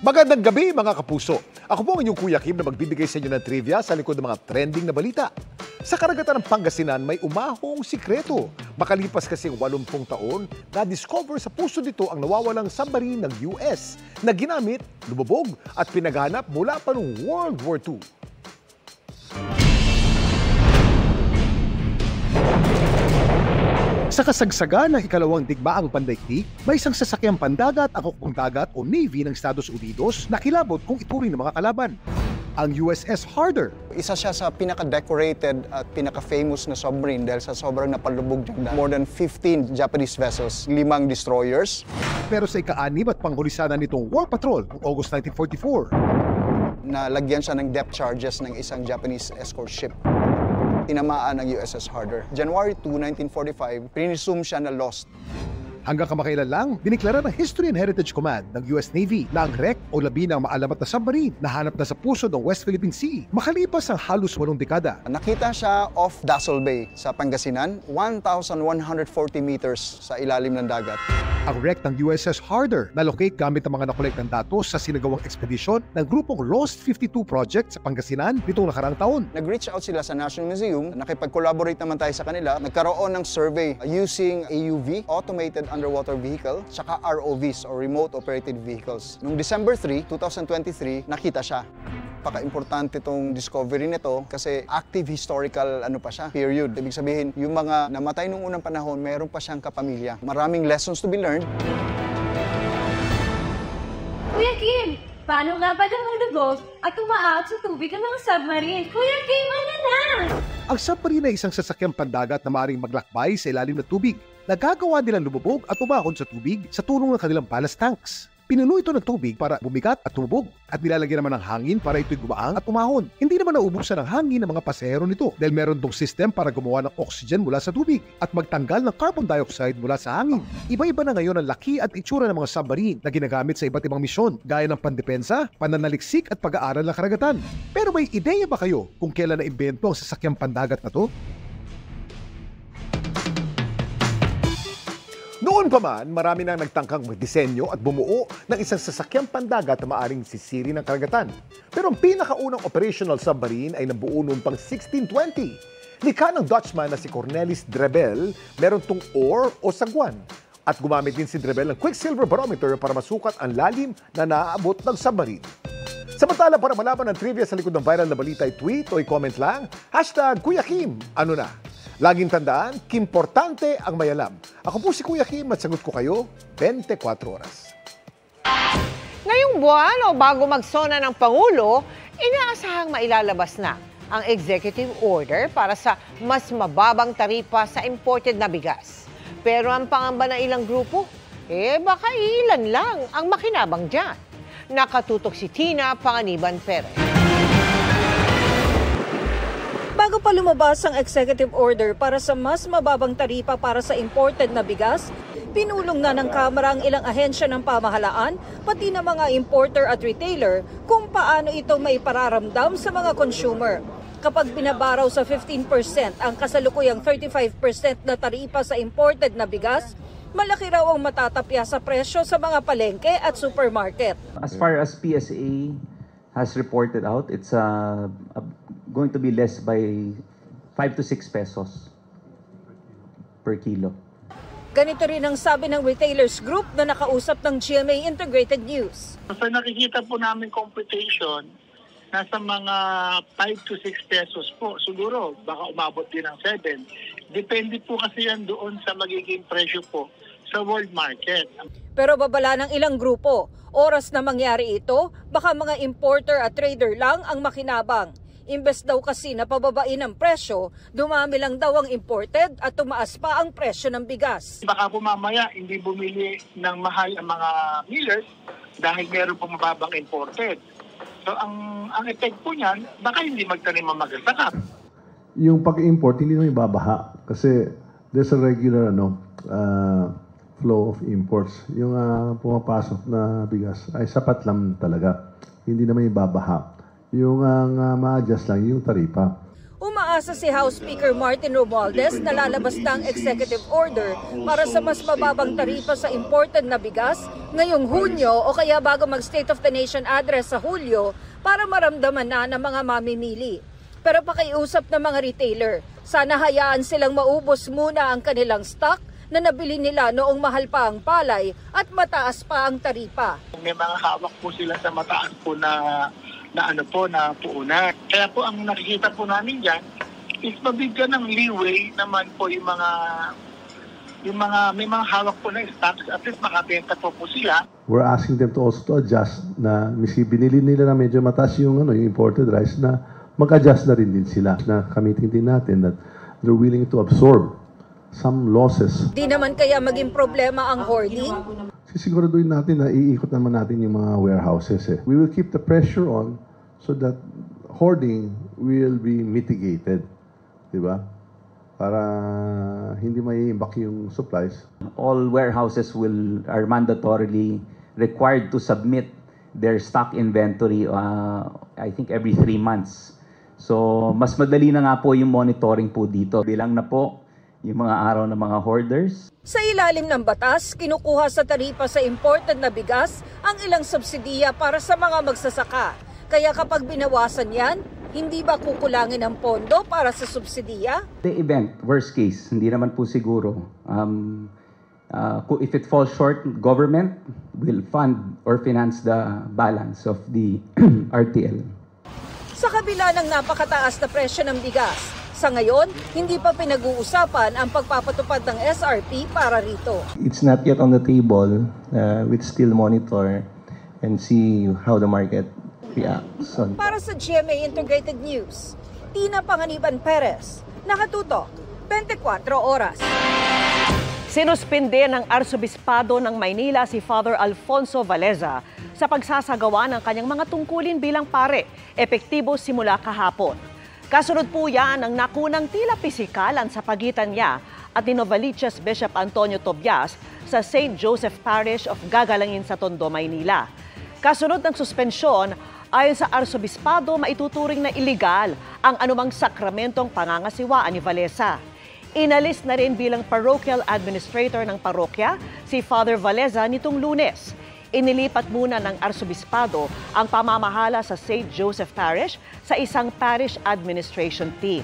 Magandang gabi mga kapuso. Ako po ang inyong Kuya Kim na magbibigay sa inyo ng trivia sa likod ng mga trending na balita. Sa karagatan ng Pangasinan may umahong sikreto. Makalipas kasi 80 taon, na-discover sa puso nito ang nawawalang submarine ng US na ginamit, lumubog at pinaghanap mula pa noong World War II. Sa kasagsagan ng ikalawang digmaang pandaigdig, may isang sasakyang pandagat at hukbong dagat o Navy ng Estados Unidos na kilabot kung ituring ng mga kalaban. Ang USS Harder. Isa siya sa pinaka-decorated at pinaka-famous na submarine dahil sa sobrang napalubog niya. More than 15 Japanese vessels, 5 destroyers. Pero sa ika-6 at panghulisana nitong War Patrol noong August 1944, nalagyan siya ng depth charges ng isang Japanese escort ship. Tinamaan ng USS Harder. January 2, 1945, prinisum siya na lost. Hanggang kamakailan lang, diniklara ng History and Heritage Command ng US Navy na ang wreck o labi ng maalamat na submarine nahanap na sa puso ng West Philippine Sea makalipas ang halos 8 dekada. Nakita siya off Dassel Bay sa Pangasinan, 1,140 meters sa ilalim ng dagat. Ang wreck ng USS Harder na-locate gamit ang mga nakolektang datos sa sinagawang ekspedisyon ng grupong Lost 52 Project sa Pangasinan nitong nakaraang taon. Nag-reach out sila sa National Museum, nakipag-collaborate naman tayo sa kanila, nagkaroon ng survey using AUV, Automated Underwater Vehicle, tsaka ROVs or Remote Operated Vehicles. Noong December 3, 2023, nakita siya. Paka-importante itong discovery nito kasi active historical period. Ibig sabihin, yung mga namatay nung unang panahon, meron pa siyang kapamilya. Maraming lessons to be learned. Kuya Kim, paano nga ba lumulubog at umaakit sa tubig ng mga submarine? Kuya Kim, ano na? Ang submarine ay isang sasakyang pandagat na maaaring maglakbay sa ilalim ng tubig. Nagagawa nilang lumubog at umahon sa tubig sa tulong ng kanilang ballast tanks. Pinuno ito ng tubig para bumigat at tumubog at nilalagyan naman ng hangin para ito'y gumaang at umahon. Hindi naman nauubusan ng hangin ng mga pasahero nito dahil meron tong system para gumawa ng oxygen mula sa tubig at magtanggal ng carbon dioxide mula sa hangin. Iba-iba na ngayon ang laki at itsura ng mga submarine na ginagamit sa iba't ibang misyon gaya ng pandepensa, pananaliksik at pag-aaral ng karagatan. Pero may ideya ba kayo kung kailan na-imbento ang sasakyang pandagat na to? Noon pa man, marami nang nagtangkang magdisenyo at bumuo ng isang sasakyang pandagat na maaring sisiri ng karagatan. Pero ang pinakaunang operational submarine ay nabuo noon pang 1620. Likha ng Dutchman na si Cornelis Drebbel, meron tong oar o sagwan. At gumamit din si Drebbel ng quicksilver barometer para masukat ang lalim na naaabot ng submarine. Samantala, para malaman ang trivia sa likod ng viral na balita, i-tweet o i-comment lang, #Kuya Kim, ano na? Laging tandaan, kimportante ang may alam. Ako po si Kuya Kim at sagot ko kayo 24 oras. Ngayong buwan o bago magsona ng Pangulo, inaasahang mailalabas na ang executive order para sa mas mababang taripa sa imported na bigas. Pero ang pangamba ng ilang grupo, baka ilan lang ang makinabang dyan. Nakatutok si Tina Panganiban Perez. Bago pa lumabas ang executive order para sa mas mababang taripa para sa imported na bigas, pinulong na ng Kamara ang ilang ahensya ng pamahalaan, pati na mga importer at retailer, kung paano ito maipararamdam sa mga consumer. Kapag binabaraw sa 15% ang kasalukuyang 35% na taripa sa imported na bigas, malaki raw ang matatapya sa presyo sa mga palengke at supermarket. As far as PSA has reported out, it's going to be less by 5 to 6 pesos per kilo. Ganito rin ang sabi ng retailers group na nakausap ng GMA Integrated News. Sa nakikita po namin computation, nasa mga 5 to 6 pesos po. Siguro, baka umabot din ng 7. Depende po kasi yan doon sa magiging presyo po sa world market. Pero babala ng ilang grupo, oras na mangyari ito, baka mga importer at trader lang ang makinabang. Imbes daw kasi na pababain ang presyo, dumami lang daw ang imported at tumaas pa ang presyo ng bigas. Baka po mamaya hindi bumili ng mahal ang mga millers dahil meron pong mababang imported. So ang effect po niyan, baka hindi magtanim ang magsasaka. Yung pag-import hindi naman ibabaha kasi there's a regular flow of imports. Yung pumapasok na bigas ay sapat lang talaga. Hindi naman ibabaha. Yung ma-adjust lang yung taripa. Umaasa si House Speaker Martin Romualdez na lalabas ng executive order para sa mas mababang taripa sa imported na bigas ngayong Hunyo o kaya bago mag-State of the Nation address sa Hulyo para maramdaman na ng mga mamimili. Pero pakiusap ng mga retailer, sana hayaan silang maubos muna ang kanilang stock na nabili nila noong mahal pa ang palay at mataas pa ang taripa. May mga hawak po sila sa mataas po na puunan. Kaya po ang nakikita po namin dyan is mabigyan ng leeway naman po yung mga may mga hawak po na stocks, at least makabenta po sila. We're asking them to also to adjust na binili nila na medyo mataas yung imported rice na mag-adjust na rin din sila. Na committing din natin that they're willing to absorb some losses. Di naman kaya maging problema ang hoarding? Sisiguraduhin natin na iikot naman natin yung mga warehouses. We will keep the pressure on so that hoarding will be mitigated. Diba? Para hindi maiimbak yung supplies. All warehouses are mandatorily required to submit their stock inventory, I think every 3 months. So, mas madali na nga po yung monitoring po dito. Bilang na po yung mga araw ng mga hoarders. Sa ilalim ng batas, kinukuha sa taripa sa imported na bigas ang ilang subsidiya para sa mga magsasaka. Kaya kapag binawasan yan, hindi ba kukulangin ang pondo para sa subsidiya? The event, worst case, hindi naman po siguro. If it falls short, government will fund or finance the balance of the RTL. Sa kabila ng napakataas na presyo ng bigas, sa ngayon, hindi pa pinag-uusapan ang pagpapatupad ng SRP para rito. It's not yet on the table. We'll still monitor and see how the market reacts. Para sa GMA Integrated News, Tina Panganiban Perez, nakatutok, 24 oras. Sinuspinde ng Arsobispado ng Maynila si Father Alfonso Valeza sa pagsasagawa ng kanyang mga tungkulin bilang pare, epektibo simula kahapon. Kasunod po yan ang nakunang tila pisikalan sa pagitan niya at ni Novaliches Bishop Antonio Tobias sa St. Joseph Parish of Gagalangin sa Tondo, Maynila. Kasunod ng suspensyon, ayon sa Arsobispado, maituturing na iligal ang anumang sakramentong pangangasiwaan ni Valeza. Inalis na rin bilang parochial administrator ng parokya si Father Valeza nitong Lunes. Inilipat muna ng Arsobispado ang pamamahala sa St. Joseph Parish sa isang parish administration team.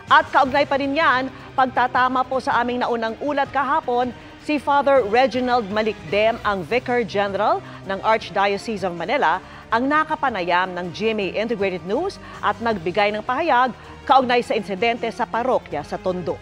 At kaugnay pa rin yan, pagtatama po sa aming naunang ulat kahapon, si Father Reginald Malikdem, ang Vicar General ng Archdiocese of Manila, ang nakapanayam ng GMA Integrated News at nagbigay ng pahayag kaugnay sa insidente sa parokya sa Tondo.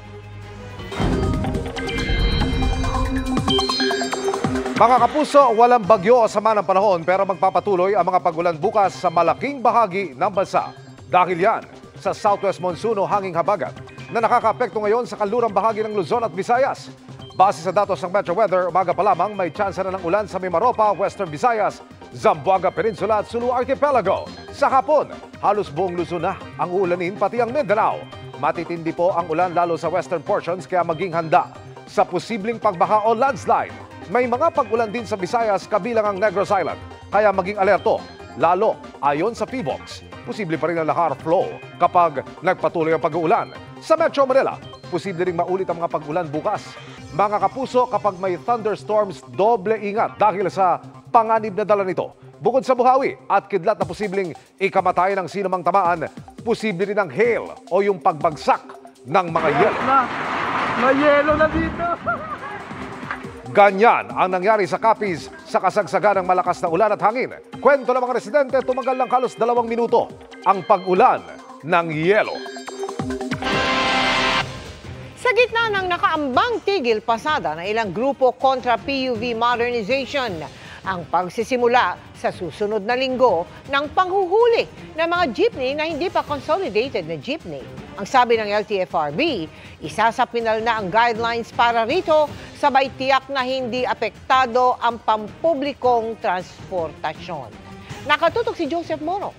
Mga kapuso, walang bagyo o sama ng panahon pero magpapatuloy ang mga pagulan bukas sa malaking bahagi ng bansa. Dahil yan sa Southwest Monsoon o hanging habagat na nakakaapekto ngayon sa kanlurang bahagi ng Luzon at Visayas. Base sa datos ng Metro Weather, umaga pa lamang may tsansa na ng ulan sa Mimaropa, Western Visayas, Zamboanga Peninsula at Sulu Archipelago. Sa hapon, halos buong Luzon na ang uulanin pati ang Mindanao. Matitindi po ang ulan lalo sa western portions kaya maging handa sa posibleng pagbaha o landslide. May mga pag-ulan din sa Visayas kabilang ang Negros Island, kaya maging alerto. Lalo, ayon sa PBOX, posible pa rin ang lahar flow kapag nagpatuloy ang pag-uulan. Sa Metro Manila, posible rin maulit ang mga pag-ulan bukas. Mga kapuso, kapag may thunderstorms, doble ingat dahil sa panganib na dala nito. Bukod sa buhawi at kidlat na posibleng ikamatay ng sinumang tamaan, posible rin ang hail o yung pagbagsak ng mga yelo. May yelo na dito! Ganyan ang nangyari sa Capiz sa kasagsagan ng malakas na ulan at hangin. Kwento ng mga residente, tumagal ng halos 2 minuto ang pag-ulan ng yelo. Sa gitna ng nakaambang tigil pasada ng ilang grupo kontra PUV modernization, ang pagsisimula sa susunod na linggo ng panghuhuli ng mga jeepney na hindi pa consolidated na jeepney. Ang sabi ng LTFRB, isa sa pinal na ang guidelines para rito, sabay tiyak na hindi apektado ang pampublikong transportasyon. Nakatutok si Joseph Moro.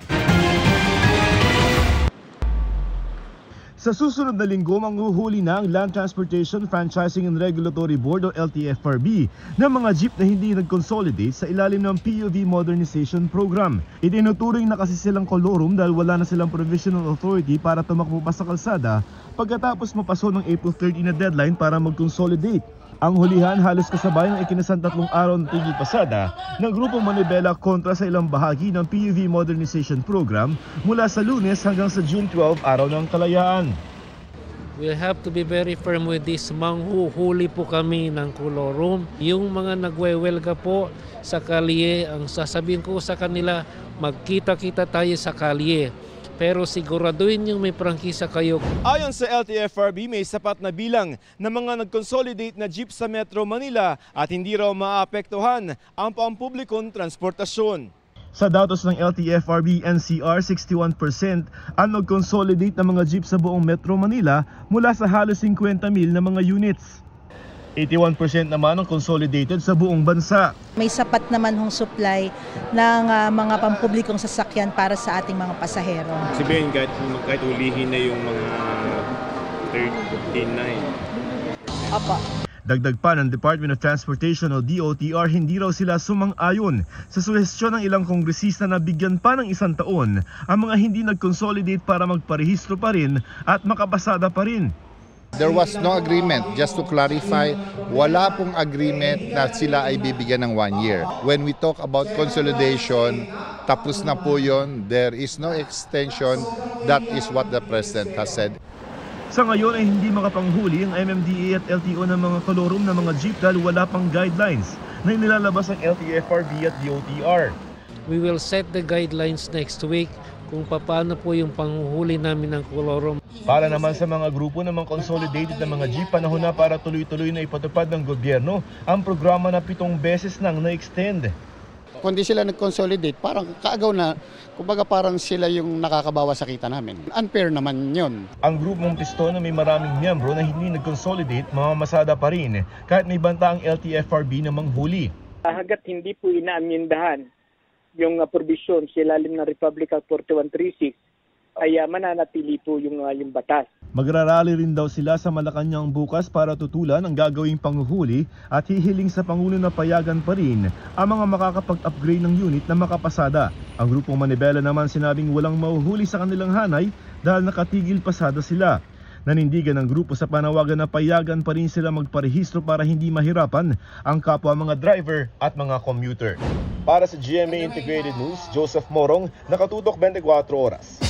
Sa susunod na linggo, manghuhuli na ang Land Transportation Franchising and Regulatory Board o LTFRB ng mga jeep na hindi nag-consolidate sa ilalim ng PUV Modernization Program. Itinuturing na kasi silang kolorum dahil wala na silang provisional authority para tumakbo pa sa kalsada pagkatapos mapaso ng April 30 na deadline para mag-consolidate. Ang hulihan halos kasabay ng ikinasan 3 araw na tigil pasada ng Grupong Manibela kontra sa ilang bahagi ng PUV Modernization Program mula sa Lunes hanggang sa June 12, araw ng kalayaan. We have to be very firm with this. Manghuhuli po kami ng kolorum. Yung mga nagwewelga po sa kalye, ang sasabihin ko sa kanila, magkita-kita tayo sa kalye. Pero siguraduhin yung may prangkisa kayo. Ayon sa LTFRB, may sapat na bilang ng mga nag-consolidate na jeep sa Metro Manila at hindi raw maapektuhan ang pampublikong transportasyon. Sa datos ng LTFRB NCR, 61% ang nag-consolidate na mga jeep sa buong Metro Manila mula sa halos 50,000 na mga units. 81% naman ang consolidated sa buong bansa. May sapat naman hong supply ng mga pampublikong sasakyan para sa ating mga pasahero. Sabihin kahit ulihin na yung mga 13 na Apa. Dagdag pa ng Department of Transportation o DOTR, hindi raw sila sumang-ayon sa suhestyon ng ilang kongresista na bigyan pa ng 1 taon ang mga hindi nag-consolidate para magparehistro pa rin at makapasada pa rin. There was no agreement. Just to clarify, wala pong agreement na sila ay bibigyan ng 1 year. When we talk about consolidation, tapos na po yun. There is no extension. That is what the President has said. Sa ngayon ay hindi makapanghuli ang MMDA at LTO ng mga kolorum ng mga jeep dahil wala pang guidelines na inilalabas ang LTFRB at DOTR. We will set the guidelines next week kung paano po yung panghuhuli namin ng kolorum. Para naman sa mga grupo ng mga consolidated na mga jeep, panahon na para tuloy-tuloy na ipatupad ng gobyerno ang programa na 7 beses nang na-extend. Kung di sila nag-consolidate, parang kaagaw na, kumbaga parang sila yung nakakabawa sa kita namin. Unfair naman yun. Ang grupong piston na may maraming miyembro na hindi nag-consolidate, mamamasada pa rin kahit may banta ang LTFRB na manghuli. Hanggat hindi po inaamyendahan yung provision sa ilalim ng Republic Act 4136 ay mananatili po yung batas. Magrarally rin daw sila sa Malacanang bukas para tutulan ang gagawing panghuhuli at hihiling sa Pangulo na payagan pa rin ang mga makakapag-upgrade ng unit na makapasada. Ang grupong Manibela naman sinabing walang mahuhuli sa kanilang hanay dahil nakatigil pasada sila. Nanindigan ng grupo sa panawagan na payagan pa rin sila magparehistro para hindi mahirapan ang kapwa mga driver at mga commuter. Para sa GMA Integrated News, Joseph Morong, nakatutok 24 oras.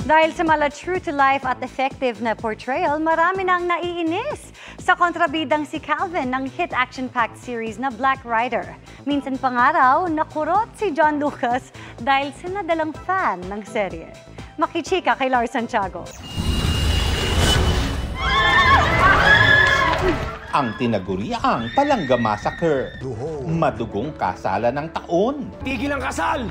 Dahil sa mala true to life at effective na portrayal, marami nang naiinis sa kontrabidang si Calvin ng hit action-packed series na Black Rider. Minsan pa nga raw, nakurot si John Lucas dahil sa nadalang fan ng serye. Makichika kay Lars Santiago. Ang tinaguriang Palangga Massacre. Madugong kasalan ng taon. Tigil ang kasal!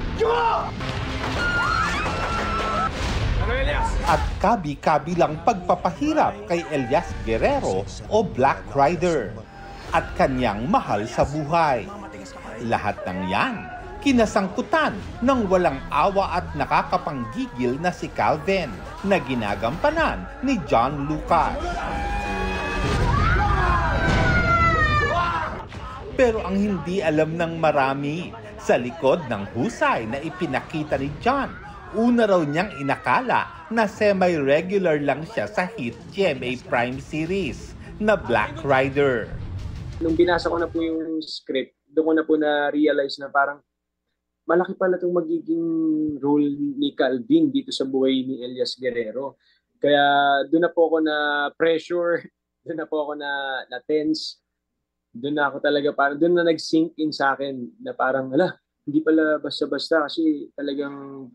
At kabi-kabilang pagpapahirap kay Elias Guerrero o Black Rider at kanyang mahal sa buhay. Lahat ng yan, kinasangkutan ng walang awa at nakakapanggigil na si Calvin na ginagampanan ni John Lucas. Pero ang hindi alam ng marami, sa likod ng husay na ipinakita ni John, una raw niyang inakala na semi-regular lang siya sa hit GMA Prime series na Black Rider. Nung binasa ko na po yung script, doon ko na po na-realize na parang malaki pala itong magiging role ni Calvin dito sa buhay ni Elias Guerrero. Kaya doon na po ako na-pressure, doon na po ako na-tense, doon na ako talaga parang, doon na nag-sink in sa akin na parang, hindi pala basta-basta kasi talagang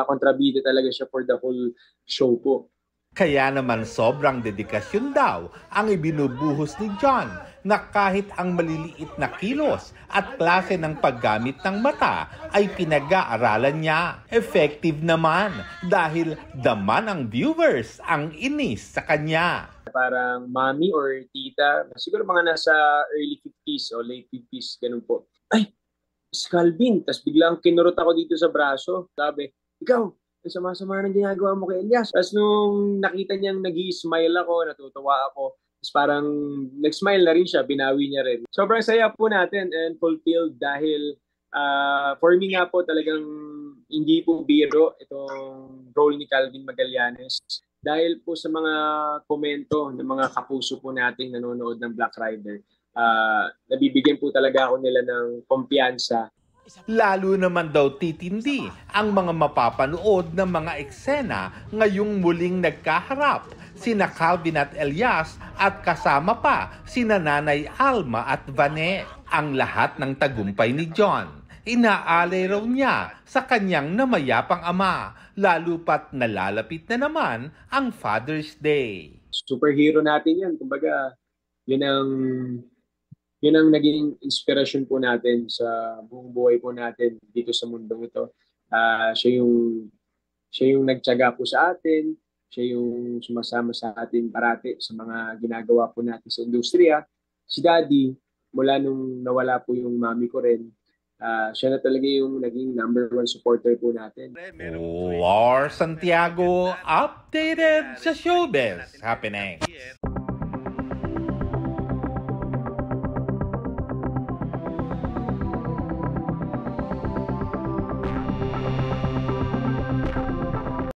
kontrabida talaga siya for the whole show po. Kaya naman sobrang dedikasyon daw ang ibinubuhos ni John na kahit ang maliliit na kilos at klase ng paggamit ng mata ay pinag-aaralan niya. Effective naman dahil daman ang viewers ang inis sa kanya. Parang mommy or tita, siguro mga nasa early 50s o late 50s, ganun po. Ay, si Calvin. Tapos biglang kinurot ako dito sa braso. Sabi, ikaw, ang sama-sama ng ginagawa mo kay Elias. Tapos nung nakita niyang nag-i-smile ako, natutuwa ako, tapos parang nag-smile na rin siya, binawi niya rin. Sobrang saya po natin and fulfilled dahil for me nga po talagang hindi po biro itong role ni Calvin Magallanes. Dahil po sa mga komento ng mga kapuso po nating nanonood ng Black Rider, nabibigyan po talaga ako nila ng kumpiyansa. Lalo naman daw titindi ang mga mapapanood ng mga eksena ngayong muling nagkaharap sina Calvin at Elias at kasama pa sina Nanay Alma at Vane. Ang lahat ng tagumpay ni John, inaalay raw niya sa kanyang namayapang ama, lalo pat nalalapit na naman ang Father's Day. Superhero natin yan. Kumbaga, yun ang naging inspirasyon po natin sa buong buhay po natin dito sa mundong ito. Siya yung nagtiyaga po sa atin, siya yung sumasama sa atin parati sa mga ginagawa po natin sa industriya. Si Daddy, mula nung nawala po yung mami ko rin, siya na talaga yung naging #1 supporter po natin. Lars Santiago, updated sa showbiz happening.